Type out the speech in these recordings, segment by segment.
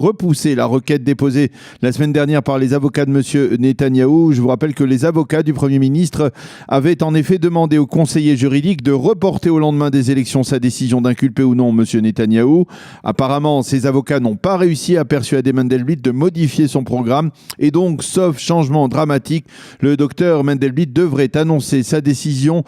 repousser la requête déposée la semaine dernière par les avocats de M. Netanyahou. Je vous rappelle que les avocats du Premier ministre avaient en effet demandé au conseiller juridique de reporter au lendemain des élections sa décision d'inculper ou non M. Netanyahou. Apparemment, ces avocats n'ont pas réussi à persuader Mendelblit de modifier son programme et donc, sauf changement dramatique, le docteur Mendelblit devrait annoncer sa décision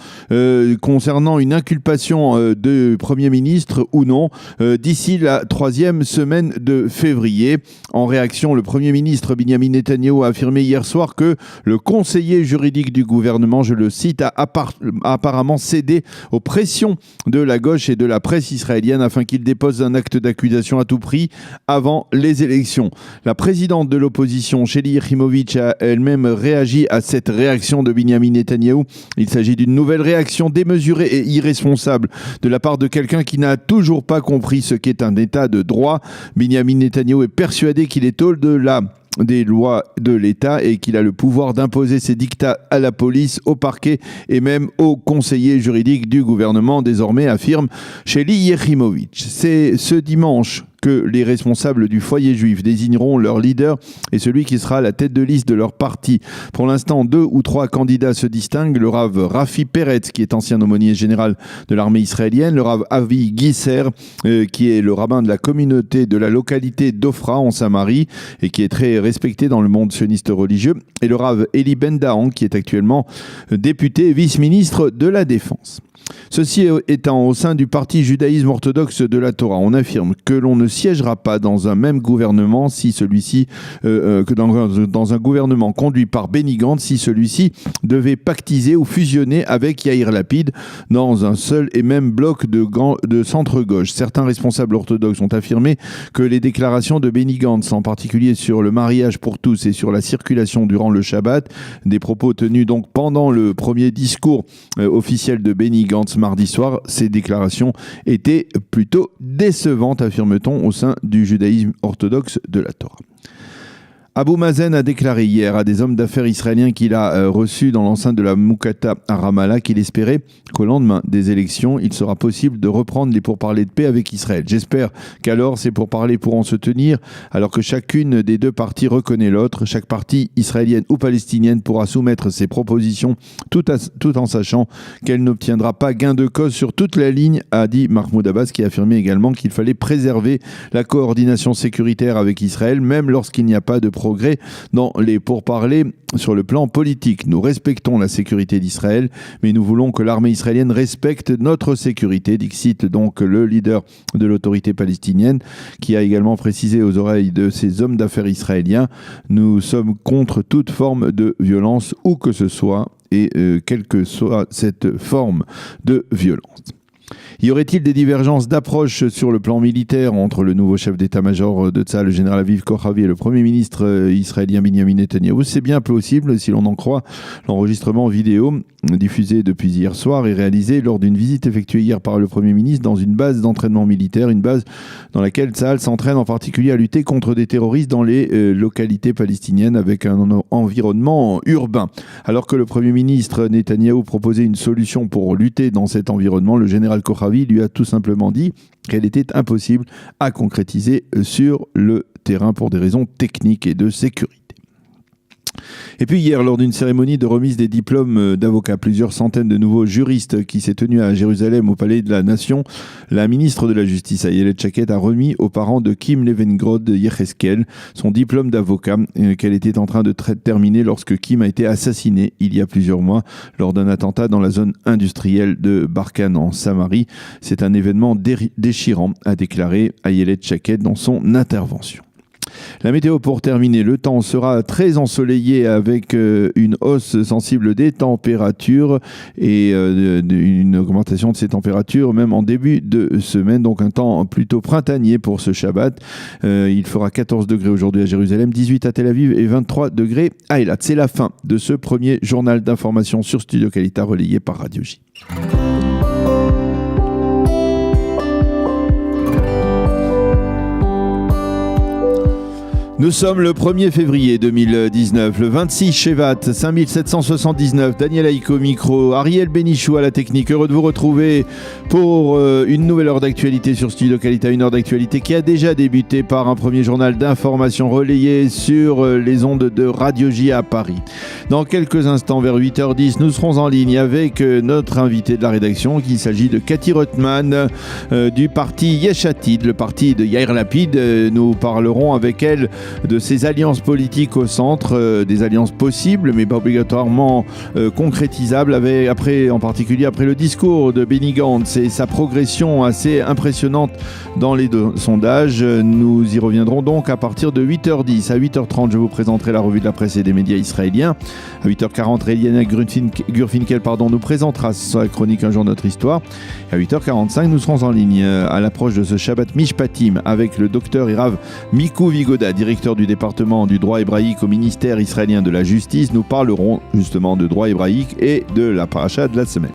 concernant une inculpation de Premier ministre ou non d'ici la 3e semaine de février. En réaction, le Premier ministre Benjamin Netanyahou a affirmé hier soir que le conseiller juridique du gouvernement, je le cite, a apparemment cédé aux pressions de la gauche et de la presse israélienne afin qu'il dépose un acte d'accusation à tout prix avant les élections. La présidente de l'opposition, Shelly Yachimovitch, a elle-même réagi à cette réaction de Benjamin Netanyahou. Il s'agit d'une nouvelle réaction démesurée et irresponsable de la part de quelqu'un qui n'a toujours pas compris ce qu'est un état de droit. Benjamin Netanyahou est persuadé qu'il est au-delà des lois de l'État et qu'il a le pouvoir d'imposer ses dictats à la police, au parquet et même aux conseillers juridiques du gouvernement, désormais, affirme Shelly Yachimovitch. C'est ce dimanche que les responsables du foyer juif désigneront leur leader et celui qui sera à la tête de liste de leur parti. Pour l'instant, 2 ou 3 candidats se distinguent. Le Rav Rafi Peretz, qui est ancien aumônier général de l'armée israélienne, le Rav Avi Gisser, qui est le rabbin de la communauté de la localité d'Ofra en Samarie et qui est très respecté dans le monde sioniste religieux, et le Rav Eli Ben Dahan, qui est actuellement député et vice-ministre de la Défense. Ceci étant, au sein du parti judaïsme orthodoxe de la Torah, on affirme que l'on ne siégera pas dans un même gouvernement si celui-ci que dans un gouvernement conduit par Benny Gantz si celui-ci devait pactiser ou fusionner avec Yair Lapid dans un seul et même bloc de centre-gauche. Certains responsables orthodoxes ont affirmé que les déclarations de Benny Gantz, en particulier sur le mariage pour tous et sur la circulation durant le Shabbat, des propos tenus donc pendant le premier discours officiel de Benny Gantz mardi soir, ces déclarations étaient plutôt décevantes, affirme-t-on, au sein du judaïsme orthodoxe de la Torah. Abou Mazen a déclaré hier à des hommes d'affaires israéliens qu'il a reçus dans l'enceinte de la Moukata à Ramallah qu'il espérait qu'au lendemain des élections, il sera possible de reprendre les pourparlers de paix avec Israël. J'espère qu'alors ces pourparlers pourront se tenir alors que chacune des deux parties reconnaît l'autre. Chaque partie israélienne ou palestinienne pourra soumettre ses propositions tout en sachant qu'elle n'obtiendra pas gain de cause sur toute la ligne, a dit Mahmoud Abbas, qui a affirmé également qu'il fallait préserver la coordination sécuritaire avec Israël, même lorsqu'il n'y a pas de progrès dans les pourparlers sur le plan politique. Nous respectons la sécurité d'Israël, mais nous voulons que l'armée israélienne respecte notre sécurité, dixit donc le leader de l'autorité palestinienne, qui a également précisé aux oreilles de ces hommes d'affaires israéliens: nous sommes contre toute forme de violence, où que ce soit, et quelle que soit cette forme de violence. Y aurait-il des divergences d'approche sur le plan militaire entre le nouveau chef d'état-major de Tsahal, le général Aviv Kochavi, et le premier ministre israélien Benjamin Netanyahou? C'est bien possible si l'on en croit l'enregistrement vidéo diffusé depuis hier soir et réalisé lors d'une visite effectuée hier par le premier ministre dans une base d'entraînement militaire, une base dans laquelle Tsahal s'entraîne en particulier à lutter contre des terroristes dans les localités palestiniennes avec un environnement urbain. Alors que le premier ministre Netanyahou proposait une solution pour lutter dans cet environnement, le général Kochavi lui a tout simplement dit qu'elle était impossible à concrétiser sur le terrain pour des raisons techniques et de sécurité. Et puis hier, lors d'une cérémonie de remise des diplômes d'avocats, plusieurs centaines de nouveaux juristes qui s'est tenue à Jérusalem au Palais de la Nation, la ministre de la Justice, Ayelet Shaked, a remis aux parents de Kim Levengrod Yecheskel son diplôme d'avocat qu'elle était en train de terminer lorsque Kim a été assassiné il y a plusieurs mois lors d'un attentat dans la zone industrielle de Barkhane en Samarie. C'est un événement déchirant, a déclaré Ayelet Shaked dans son intervention. La météo pour terminer, le temps sera très ensoleillé avec une hausse sensible des températures et une augmentation de ces températures même en début de semaine, donc un temps plutôt printanier pour ce Shabbat. Il fera 14 degrés aujourd'hui à Jérusalem, 18 à Tel Aviv et 23 degrés à Eilat. C'est la fin de ce premier journal d'information sur Studio Kalita relayé par Radio J. Nous sommes le 1er février 2019, le 26 Shevat, 5779, Daniel Aïko au micro, Ariel Bénichou à la technique. Heureux de vous retrouver pour une nouvelle heure d'actualité sur Studio Qualité, une heure d'actualité qui a déjà débuté par un premier journal d'information relayé sur les ondes de Radio J à Paris. Dans quelques instants, vers 8h10, nous serons en ligne avec notre invité de la rédaction, qu'il s'agit de Cathy Rothman du parti Yesh Atid, le parti de Yair Lapid. Nous parlerons avec elle de ces alliances politiques au centre, des alliances possibles mais pas obligatoirement concrétisables, en particulier après le discours de Benny Gantz et sa progression assez impressionnante dans les deux sondages. Nous y reviendrons donc à partir de 8h10. À 8h30, je vous présenterai la revue de la presse et des médias israéliens. À 8h40, Eliana Gurfinkel nous présentera sa chronique Un jour notre histoire. Et à 8h45, nous serons en ligne à l'approche de ce Shabbat Mishpatim avec le docteur Irav Mikou Vigoda, directeur du département du droit hébraïque au ministère israélien de la justice. Nous parlerons justement de droit hébraïque et de la paracha de la semaine.